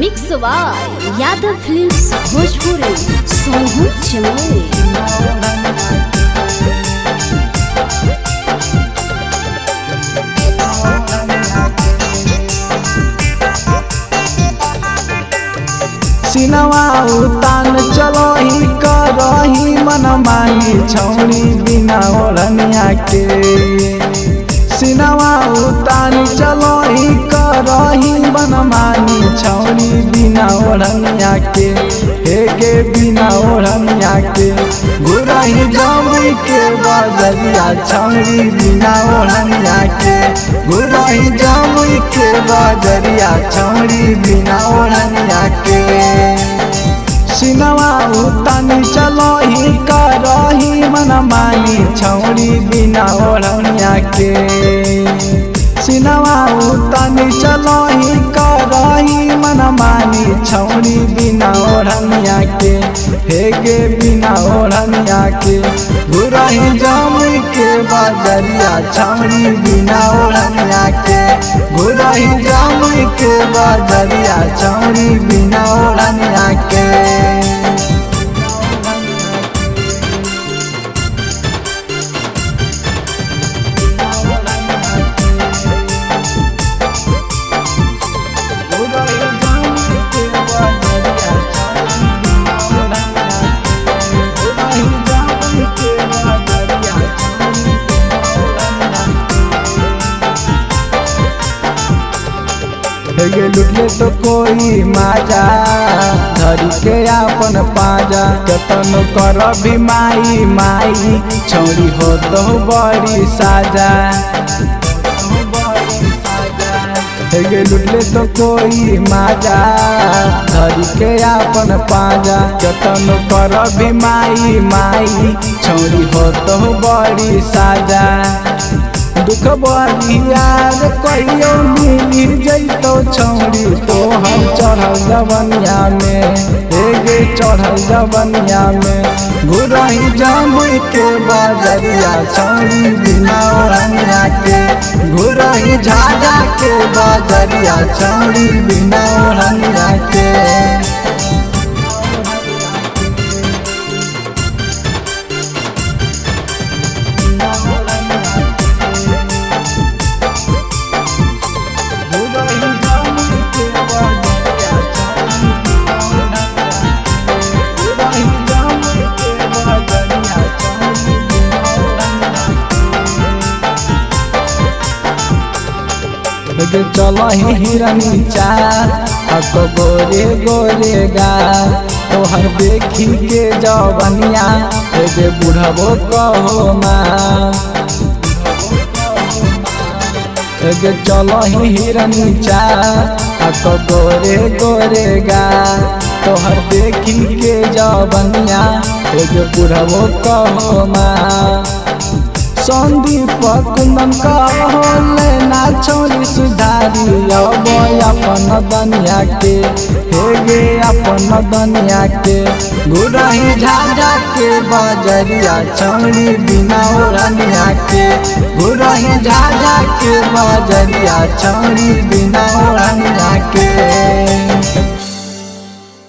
Mix by Yadav films Bhojpuri सोहू चमोली। सिनवा उतान चलो ही करही मन मांगी छौरी बिना ओढ़निया के। सिनवा उतान चलो ही करही मन मांगी छौरी बिना ओढ़निया के। हे गे बिना ओढ़निया के घुरही जमुई के बजरिया छौरी बिना ओढ़निया के। घुरही जमुई के बजरिया छौरी बिना ओढ़निया के। सिनवा उतानी चलो ही करही मन मानी छौरी बिना ओढ़निया के। सिनवा उतानी चलो ही करही मन मानी छौरी बिना ओढ़निया के। हे गे बिना ओढ़निया के घुरही जमुई के बजरिया छौरी बिना ओढ़निया के। घुरही जमुई के बजरिया छौरी बिना ओढ़निया के। हे लुटले तो कोई माजा धरी के अपन पाजा। कतन कर भी माई माई छौरी हो तो बड़ी साजा। हे लुटले तो कोई माजा धरी के अपन पाजा। कतन कर भी माई माई छौरी हो तो बड़ी साजा। दुख बरियार कहियो मिली जैतो छौरी तो हम चढ़ल जवनिया में। हे गे चढ़ल जवनिया में घुरही जमुई के बजरिया छौरी बिना ओढ़निया के। घुरही झाझा के बजरिया छौरी बिना ओढ़निया के। चलो ही हिरनी चार गोरे गोरे गा तोहर देखी के जवनिया। हे बुढ़बो कहो माँ चलो ही हिरनी चार गोरे गोरे गा तोहर देखी के जवनिया। हे बुढ़बो कहो माँ संदीप कुंदन कहो लेना छौरी सुधारी अब अपन दनिया के। हे गे अपन दनिया के घुरही झाझा के बजरिया छौरी बिना ओढ़निया के। घुरही झाझा के बजरिया छौरी बिना ओढ़निया के।